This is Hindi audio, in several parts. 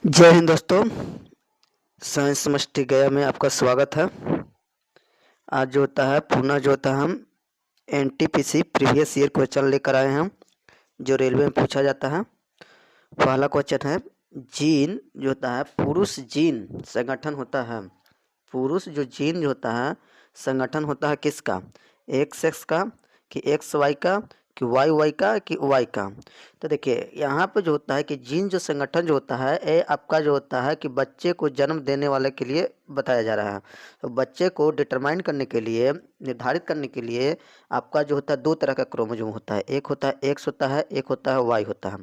जय हिंद दोस्तों। साइंस समष्टि गया में आपका स्वागत है। आज जो होता है पुनः जो होता है हम एनटीपीसी प्रीवियस ईयर क्वेश्चन लेकर आए हैं जो रेलवे में पूछा जाता है। पहला क्वेश्चन है, जीन जो होता है पुरुष जीन संगठन होता है। पुरुष जो जीन जो होता है संगठन होता है किसका? एक्स एक्स का कि एक्स वाई का कि वाई वाई का कि वाई का। तो देखिए यहाँ पे जो होता है कि जीन जो संगठन जो होता है ये आपका जो होता है कि बच्चे को जन्म देने वाले के लिए बताया जा रहा है। तो बच्चे को डिटरमाइन करने के लिए, निर्धारित करने के लिए आपका जो होता है दो तरह का क्रोमोसोम होता है, एक होता है एक्स होता है, एक होता है वाई होता है।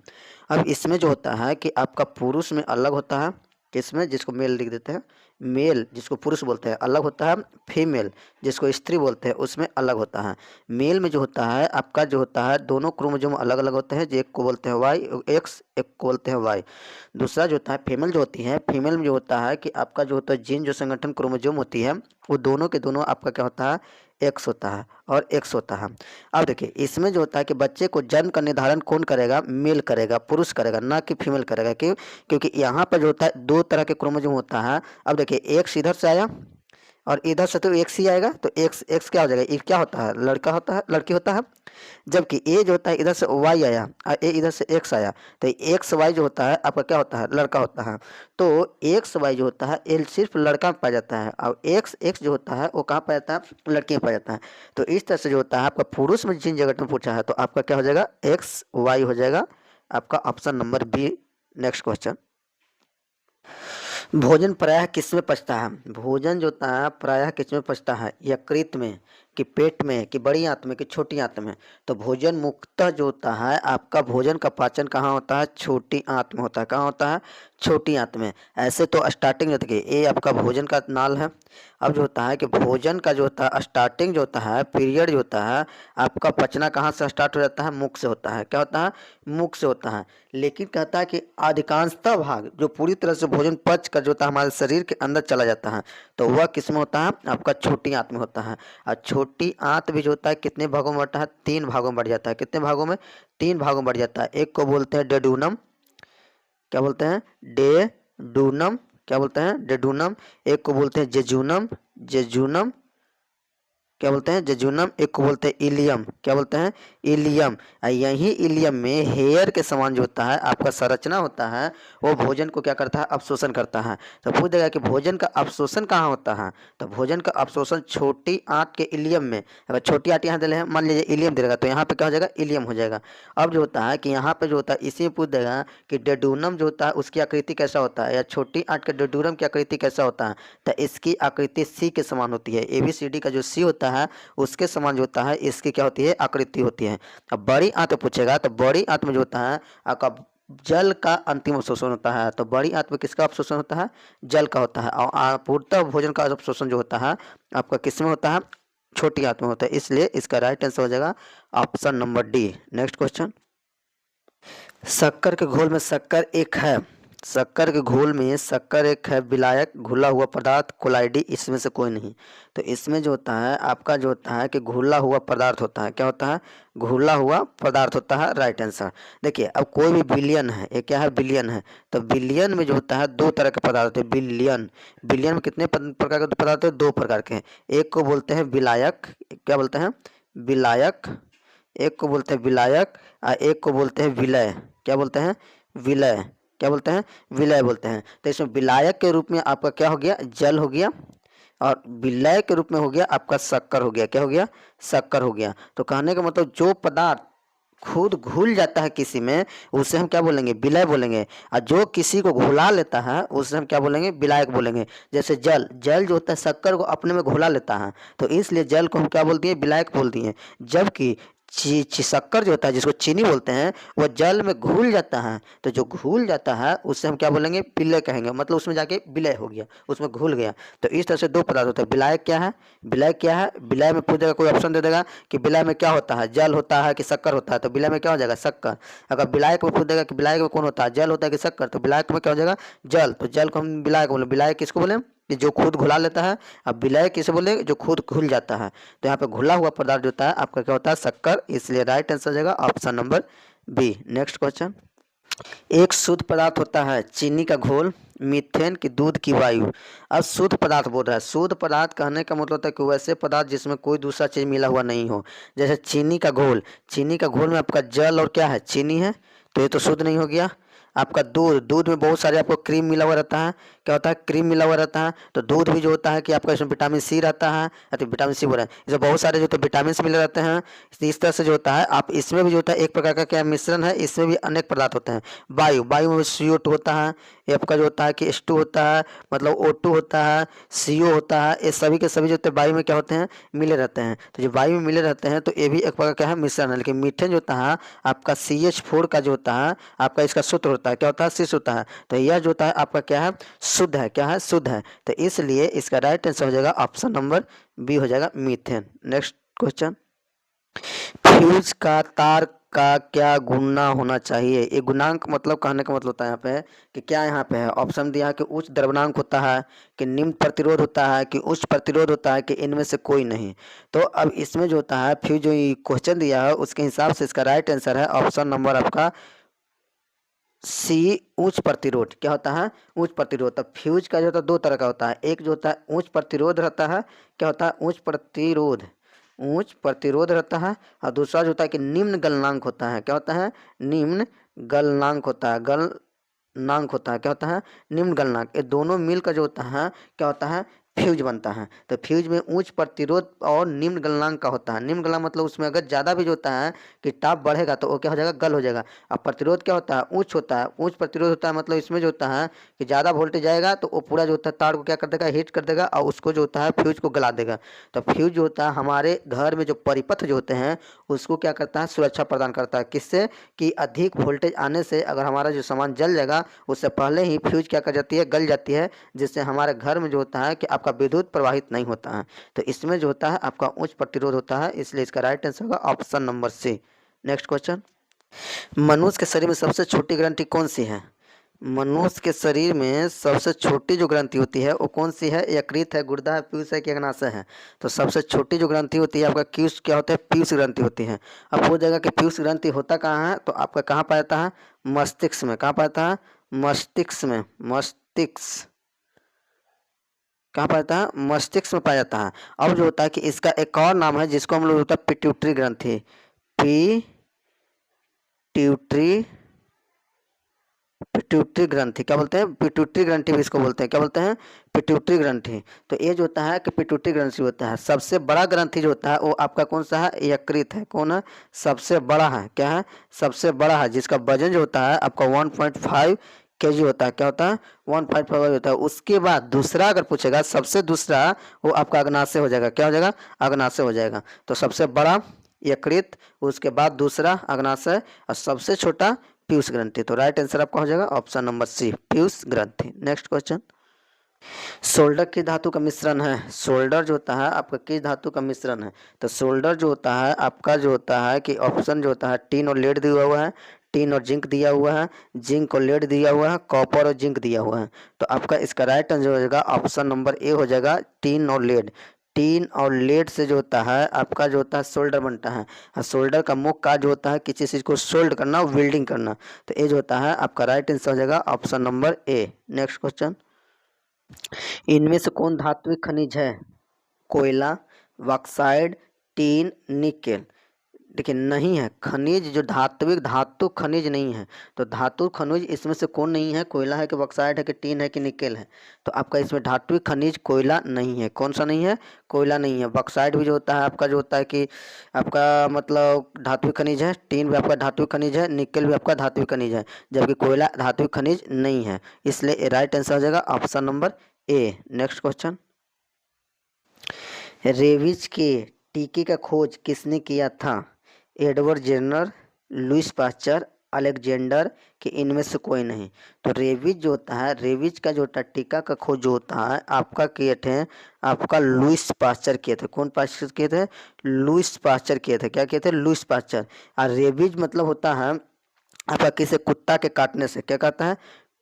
अब इसमें जो होता है कि आपका पुरुष में अलग होता है, किसमें, जिसको मेल लिख देते हैं, मेल जिसको पुरुष बोलते हैं अलग होता है, फीमेल जिसको स्त्री बोलते हैं उसमें अलग होता है। मेल में जो होता है आपका जो होता है दोनों क्रोमोसोम अलग अलग होते हैं, जो एक को बोलते हैं वाई एक्स, एक को बोलते हैं वाई। दूसरा जो होता है फीमेल जो होती है, फीमेल में जो होता है कि आपका जो होता है जीन जो संगठन क्रोमोसोम होती है वो दोनों के दोनों आपका क्या होता है, एक्स होता है और एक्स होता है। अब देखिए इसमें जो होता है कि बच्चे को जन्म का निर्धारण कौन करेगा? मेल करेगा, पुरुष करेगा, ना कि फीमेल करेगा। क्यों? क्योंकि यहाँ पर जो होता है दो तरह के क्रोमोसोम होता है। अब देखिए एक्स इधर से आया और इधर से तो एक्स ही आएगा, तो एक्स एक्स क्या हो जाएगा, ये क्या होता है, लड़का होता है, लड़की होता है। जबकि ए जो होता है इधर से वाई आया और ए इधर से एक्स आया, तो एक्स वाई जो होता है आपका क्या होता है, लड़का होता है। तो एक्स वाई जो होता है ये सिर्फ लड़का में पाया जाता है और एक्स एक्स जो होता है वो कहाँ पाया जाता है, लड़की में पाया जाता है। तो इस तरह से जो होता है आपका पुरुष में जिन जगह में पूछा है तो आपका क्या हो जाएगा, एक्स वाई हो जाएगा आपका option number B. Next question, भोजन प्रायः किसमें पचता है? भोजन जो होता है प्रायः किसमें पचता है, यकृत में कि पेट में कि बड़ी आंत में कि छोटी आंत में? तो भोजन मुख्यतः जो होता है आपका भोजन का पाचन कहाँ होता है, छोटी आंत में होता है। कहाँ होता है, छोटी आंत में। ऐसे तो स्टार्टिंग होता है ये आपका भोजन का नाल है। अब जो होता है कि भोजन का जो होता है स्टार्टिंग जो होता है पीरियड जो होता है आपका पचना कहाँ से स्टार्ट हो जाता है, मुख से होता है। क्या होता है, मुख से होता है। लेकिन कहता है कि अधिकांशतः भाग जो पूरी तरह से भोजन पच कर जो होता है हमारे शरीर के अंदर चला जाता है तो वह किस में होता है, आपका छोटी आंत में होता है। और छोटी आंत भी जो होता है कितने भागों में बढ़ता है, तीन भागों में बढ़ जाता है। कितने भागों में, तीन भागों में बढ़ जाता है। एक को बोलते हैं डेडूनम, क्या बोलते हैं, डेडूनम, क्या बोलते हैं, डेडूनम। एक को बोलते हैं जेजूनम, जेजूनम, क्या बोलते हैं, जेजूनम। एक को बोलते हैं इलियम, क्या बोलते हैं, इलियम। यही इलियम में हेयर के समान जो होता है आपका संरचना होता है वो भोजन को क्या करता है, अवशोषण करता है। तो पूछ देगा कि भोजन का अवशोषण कहाँ होता है, तो भोजन का अवशोषण छोटी आंत के इलियम में। अगर छोटी आंत यहाँ दे रहे हैं, मान लीजिए इलियम दे देगा तो यहाँ पे क्या हो जाएगा, इलियम हो जाएगा। अब जो होता है कि यहाँ पे जो होता है इसी में पूछ देगा कि डेडूनम जो होता है उसकी आकृति कैसा होता है, या छोटी आंत के डेडूनम की आकृति कैसा होता है, तो इसकी आकृति सी के समान होती है। ABCD का जो सी होता है उसके समान जो होता है इसकी क्या होती है, आकृति होती है। अब बड़ी आंत पूछेगा तो बड़ी आंत में जो होता है आपका जल का अंतिम अवशोषण होता है। तो बड़ी आंत में किसका अवशोषण होता है, जल का होता है। और पूर्णतः भोजन का अवशोषण जो होता है आपका किस में होता है, छोटी आंत में होता है। इसलिए इसका राइट आंसर हो जाएगा option number D. Next question, शक्कर के घोल में शक्कर एक है, शक्कर के घोल में शक्कर एक है, विलायक घुला हुआ पदार्थ कोलाइडी इसमें से कोई नहीं। तो इसमें जो होता है आपका जो होता है कि घुला हुआ पदार्थ होता है। क्या होता है, घुला हुआ पदार्थ होता है, राइट आंसर। देखिए अब कोई भी बिलियन है, ये क्या है, बिलियन है। तो बिलियन में जो होता है दो तरह के पदार्थ होते हैं। बिलियन, बिलियन में कितने प्रकार के पदार्थ होते हैं, दो प्रकार के हैं। एक को बोलते हैं विलायक, क्या बोलते हैं, विलायक। एक को बोलते हैं विलायक और एक को बोलते हैं विलय, क्या बोलते हैं, विलय, क्या बोलते हैं, विलय बोलते हैं। तो इसमें विलायक के रूप में आपका क्या हो गया, जल हो गया, और विलय के रूप में हो गया आपका शक्कर हो गया। क्या हो गया, शक्कर हो गया। तो कहने का मतलब जो पदार्थ खुद घुल जाता है किसी में उसे हम क्या बोलेंगे, विलय बोलेंगे। और जो किसी को घुला लेता है उसे हम क्या बोलेंगे, विलायक बोलेंगे। जैसे जल, जल जो होता है शक्कर को अपने में घुला लेता है तो इसलिए जल को हम क्या बोल दिए, विलायक बोल दिए। जबकि शक्कर जो होता है जिसको चीनी बोलते हैं वो जल में घुल जाता है, तो जो घुल जाता है उससे हम क्या बोलेंगे, विलय कहेंगे। मतलब उसमें जाके विलय हो गया, उसमें घुल गया। तो इस तरह से दो पदार्थ होते हैं। विलायक क्या है, विलय क्या है, विलय में पूछ देगा, कोई ऑप्शन दे देगा कि विलय में क्या होता है, जल होता है कि शक्कर होता है, तो विलय में क्या हो जाएगा, शक्कर। अगर विलायक में पूछ देगा कि विलायक में कौन होता है, जल होता है कि शक्कर, तो विलायक में क्या हो जाएगा, जल। तो जल को हम विलायक बोले। विलायक किसको बोले, कि जो खुद घुला लेता है। अब विलय किसे बोले, जो खुद घुल जाता है। तो यहाँ पे घुला हुआ पदार्थ जो होता है आपका क्या होता है, शक्कर। इसलिए राइट आंसर हो जाएगा option number B. Next question, एक शुद्ध पदार्थ होता है चीनी का घोल, मीथेन की दूध की वायु। अब शुद्ध पदार्थ बोल रहा है। शुद्ध पदार्थ कहने का मतलब होता है कि वैसे पदार्थ जिसमें कोई दूसरा चीज मिला हुआ नहीं हो। जैसे चीनी का घोल, चीनी का घोल में आपका जल और क्या है, चीनी है, तो ये तो शुद्ध नहीं हो गया। आपका दूध, दूध में बहुत सारे आपको क्रीम मिला हुआ रहता है। क्या होता है, क्रीम मिला हुआ रहता है। तो दूध भी जो होता है कि आपका इसमें विटामिन सी रहता है, तो विटामिन सी बोल रहा है, इसमें बहुत सारे जो तो विटामिन मिले रहते हैं। इस तरह से जो होता है, आप इसमें भी जो होता है एक प्रकार का क्या मिश्रण है, इसमें भी अनेक पदार्थ होते हैं। वायु, वायु में CO2 होता है, ये आपका जो होता है कि H2 होता है, मतलब O2 होता है, CO होता है। ये सभी के सभी जो होते हैं वायु में क्या होते हैं, मिले रहते हैं। तो जो वायु में मिले रहते हैं तो ये भी एक प्रकार का है मिश्रण है। लेकिन मीथेन जो होता है आपका CH4 का जो होता है, आपका इसका सूत्र होता है, क्या होता है, शीर्ष होता है। तो यह जो होता है आपका क्या है, शुद्ध है, क्या है, शुद्ध है। तो इसलिए इसका राइट आंसर हो जाएगा ऑप्शन नंबर बी हो जाएगा, मीथेन। नेक्स्ट क्वेश्चन, फ्यूज का तार का क्या गुना होना चाहिए। ये गुणांक मतलब कहने का मतलब होता है यहाँ पे कि क्या, यहाँ पे है ऑप्शन दिया है कि उच्च द्रव्यमान होता है, कि निम्न प्रतिरोध होता है, कि उच्च प्रतिरोध होता है, कि इनमें से कोई नहीं। तो अब इसमें जो होता है फ्यूज, जो क्वेश्चन दिया है उसके हिसाब से इसका राइट आंसर है ऑप्शन नंबर आपका सी, उच्च प्रतिरोध। क्या होता है, उच्च प्रतिरोध। तब फ्यूज का जो होता है दो तरह का होता है, एक जो होता है उच्च प्रतिरोध रहता है, क्या होता है, उच्च प्रतिरोध, उच्च प्रतिरोध रहता है। और दूसरा जो होता है कि निम्न गलनांक होता है, क्या होता है, निम्न गलनांक होता है, गलनांक होता है, क्या होता है, निम्न गलनांक। ये दोनों मिलकर जो होता है क्या होता है, फ्यूज बनता है। तो फ्यूज में उच्च प्रतिरोध और निम्न गलनांक का होता है। निम्न गलनांक मतलब उसमें अगर ज़्यादा भी जो होता है कि ताप बढ़ेगा तो वो क्या हो जाएगा, गल हो जाएगा। अब प्रतिरोध क्या होता है, उच्च होता है, उच्च प्रतिरोध होता है, मतलब इसमें जो होता है कि ज़्यादा वोल्टेज आएगा तो वो पूरा जो होता है तार को क्या कर देगा, हीट कर देगा और उसको जो होता है फ्यूज को गला देगा। तो फ्यूज जो होता है हमारे घर में जो परिपथ जो होते हैं उसको क्या करता है, सुरक्षा प्रदान करता है। किससे, कि अधिक वोल्टेज आने से अगर हमारा जो सामान जल जाएगा उससे पहले ही फ्यूज क्या कर जाती है, गल जाती है, जिससे हमारे घर में जो होता है कि आपका विद्युत प्रवाहित नहीं होता है। तो इसमें जो होता है आपका उच्च प्रतिरोध होता है, इसलिए इसका राइट आंसर होगा option number C. Next question, मनुष्य के शरीर में सबसे छोटी ग्रंथि कौन सी है। मनुष्य के शरीर में सबसे छोटी जो ग्रंथि होती है वो कौन सी है, यकृत है, गुर्दा है, पीयूष है कि अग्नाशय है। तो सबसे छोटी जो ग्रंथि होती है आपका क्यूस क्या होता है, पीयूष ग्रंथि होती है। अब हो जाएगा कि पीयूष ग्रंथि होता कहाँ है, तो आपका कहाँ पाया जाता है, मस्तिष्क में। कहाँ पाया जाता है, मस्तिष्क में। मस्तिष्क कहाँ पाया जाता है, मस्तिष्क में पाया जाता है। अब जो होता है कि इसका एक और नाम है जिसको हम लोग होता है पिट्यूटरी ग्रंथि, पिट्यूटरी, पिट्यूटरी ग्रंथि। क्या बोलते हैं, पिट्यूटरी ग्रंथि भी इसको बोलते हैं। क्या बोलते हैं, पिट्यूटरी ग्रंथि। तो ये जो होता है कि पिट्यूटरी ग्रंथि होता है। सबसे बड़ा ग्रंथि जो होता है वो आपका कौन सा है, यकृत है। कौन है, सबसे बड़ा है, क्या है, सबसे बड़ा है, जिसका वजन जो होता है आपका 1.5 kg होता है। क्या होता है, 1.5 होता है। उसके बाद दूसरा अगर पूछेगा, सबसे दूसरा वो आपका अग्नाशय हो जाएगा। क्या हो जाएगा, अग्नाशय हो जाएगा। तो सबसे बड़ा यकृत, उसके बाद दूसरा अग्नाशय और सबसे छोटा पीयूष ग्रंथि। तो राइट आंसर आपका हो जाएगा ऑप्शन नंबर सी, पीयूष ग्रंथि। नेक्स्ट क्वेश्चन, सोल्डर किस धातु का मिश्रण है। सोल्डर जो होता है आपका किस धातु का मिश्रण है। तो सोल्डर जो होता है आपका जो होता है कि ऑप्शन जो होता है टीन और लेड दिया हुआ है, टीन और जिंक दिया हुआ है, जिंक और लेड दिया हुआ है, कॉपर और जिंक दिया हुआ है। तो आपका इसका राइट आंसर हो जाएगा ऑप्शन नंबर ए हो जाएगा, टीन और लेड। टीन और लेड से जो होता है आपका जो होता है सोल्डर बनता है। और सोल्डर का मुख्य कार्य जो होता है किसी चीज़ को सोल्ड करना, वेल्डिंग करना। तो ये जो होता है आपका राइट आंसर हो जाएगा option number A. Next question, इनमें से कौन धात्विक खनिज है। कोयला, बॉक्साइड, टीन, निकेल। देखिए नहीं है, खनिज जो धात्विक धातु खनिज नहीं है। तो धातु खनिज इसमें से कौन नहीं है, कोयला है कि बॉक्साइड है कि टीन है कि निकेल है। तो आपका इसमें धात्विक खनिज कोयला नहीं है। कौन सा नहीं है, कोयला नहीं है। बॉक्साइड भी जो होता है आपका जो होता है कि आपका मतलब धात्विक खनिज है, टीन भी आपका धात्विक खनिज है, निकेल भी आपका धात्विक खनिज है, जबकि कोयला धात्विक खनिज नहीं है। इसलिए राइट आंसर हो जाएगा option number A. Next question, रेबीज के टीके का खोज किसने किया था। Edward Jenner, Louis Pasteur, Alexander, कि इनमें से कोई नहीं। तो रेबीज जो होता है, रेबीज का जो होता है टीका का खोज जो होता है आपका किए थे आपका लुइस पास्चर किए थे। कौन पास्चर किए थे, लुइस पास्चर किए थे। क्या किए थे, लुइस पास्चर। और रेबीज मतलब होता है आपका किसी कुत्ता के काटने से। क्या कहता है,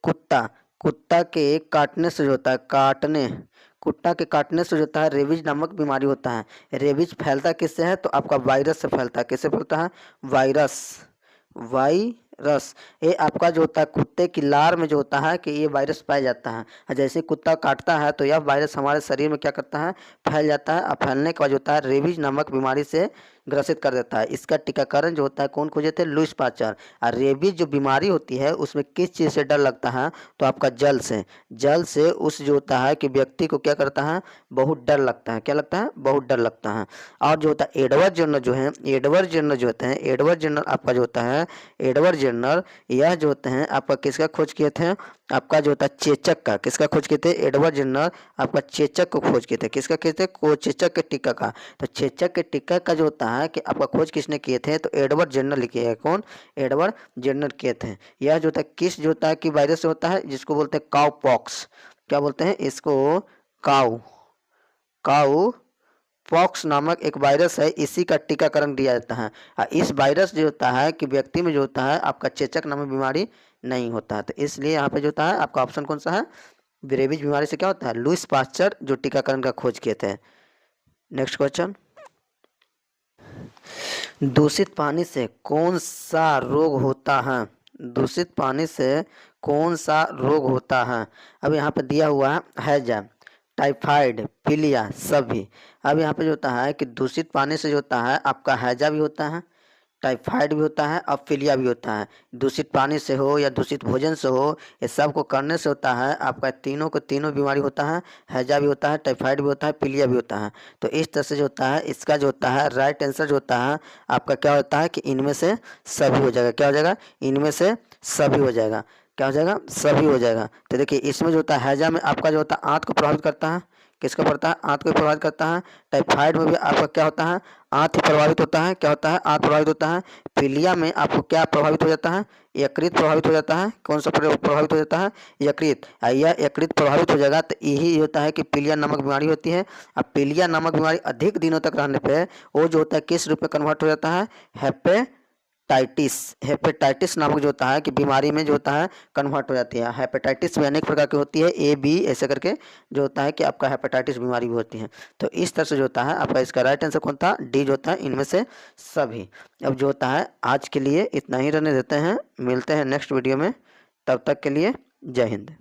कुत्ता, कुत्ता के काटने से जो होता है, काटने, कुत्ता के काटने से जो होता है रेबीज नामक बीमारी होता है। रेबीज फैलता किससे है, तो आपका वायरस से फैलता है। किससे फैलता है, वायरस, वायरस रस, ये आपका जो होता है कुत्ते की लार में जो होता है कि ये वायरस पाया जाता है, और जैसे ही कुत्ता काटता है तो यह वायरस हमारे शरीर में क्या करता है, फैल जाता है, और फैलने के बाद जो होता है रेबीज नामक बीमारी से ग्रसित कर देता है। इसका टीकाकरण जो होता है कौन खोजे थे, लुईस पास्चर। और रेबीज जो बीमारी होती है उसमें किस चीज़ से डर लगता है, तो आपका जल से, जल से उस जो होता है कि व्यक्ति को क्या करता है, बहुत डर लगता है, क्या लगता है, बहुत डर लगता है। और जो होता है एडवर्ड जेनर जो है, एडवर्ड जेनर जो होते हैं, एडवर्ड जेनर आपका जो होता है, एडवर्ड जेनर यह जो होते हैं आपका किसका खोज किए थे, आपका जो होता है चेचक का, किसका खोज किए थे, एडवर्ड जेनर आपका चेचक को खोज किए थे, किसका किए थे, को चेचक के टीका का। तो चेचक के टीका का जो होता है कि आपका खोज किसने किए थे, तो एडवर्ड जेनर लिखे है, कौन, एडवर्ड जेनर किए थे। यह जो होता है किस जो होता है कि वायरस से होता है, जिसको बोलते हैं काउ पॉक्स, क्या बोलते हैं इसको, काउ, काउ पॉक्स नामक एक वायरस है, इसी का टीकाकरण दिया जाता है। और इस वायरस जो होता है कि व्यक्ति में जो होता है आपका चेचक नामक बीमारी नहीं होता है। तो इसलिए यहाँ पे जो होता है आपका ऑप्शन कौन सा है, रेबीज बीमारी से क्या होता है, लुईस पास्चर जो टीकाकरण का खोज किए थे। नेक्स्ट क्वेश्चन, दूषित पानी से कौन सा रोग होता है, दूषित पानी से कौन सा रोग होता है। अब यहाँ पे दिया हुआ है हैजा, टाइफाइड, पीलिया सभी। अब यहाँ पे जो होता है कि दूषित पानी से जो होता है आपका हैजा भी होता है, टाइफाइड भी होता है और पीलिया भी होता है। दूषित पानी से हो या दूषित भोजन से हो, ये सब को करने से होता है आपका तीनों को तीनों बीमारी होता है, हैजा भी होता है, टाइफाइड भी होता है, पीलिया भी होता है। तो इस तरह से जो होता है इसका जो होता है राइट आंसर जो होता है आपका क्या होता है कि इनमें से सभी हो जाएगा, क्या हो जाएगा, इनमें से सभी हो जाएगा, क्या हो जाएगा, सभी हो जाएगा। तो देखिए इसमें जो होता है हैजा में आपका जो होता है आंत को प्रभावित करता है, किसको पड़ता है, आंत को प्रभावित करता है। टाइफाइड में भी आपका क्या होता है, आंत ही प्रभावित होता है, क्या होता है, आंत प्रभावित होता है। पीलिया में आपको क्या प्रभावित हो जाता है, यकृत प्रभावित हो जाता है, कौन सा प्रभावित हो जाता है, यकृत। यह यकृत प्रभावित हो जाएगा तो यही होता है कि पीलिया नामक बीमारी होती है। अब पीलिया नामक बीमारी अधिक दिनों तक रहने पे वो जो होता है किस रूप में कन्वर्ट हो जाता है, हेपेटाइटिस, हेपेटाइटिस नामक जो होता है कि बीमारी में जो होता है कन्वर्ट हो जाती है। हेपेटाइटिस भी अनेक प्रकार की होती है, ए बी ऐसे करके जो होता है कि आपका हेपेटाइटिस बीमारी भी होती है। तो इस तरह से जो होता है आपका इसका राइट आंसर कौन था, डी जो होता है इनमें से सभी। अब जो होता है आज के लिए इतना ही रहने देते हैं, मिलते हैं नेक्स्ट वीडियो में, तब तक के लिए जय हिंद।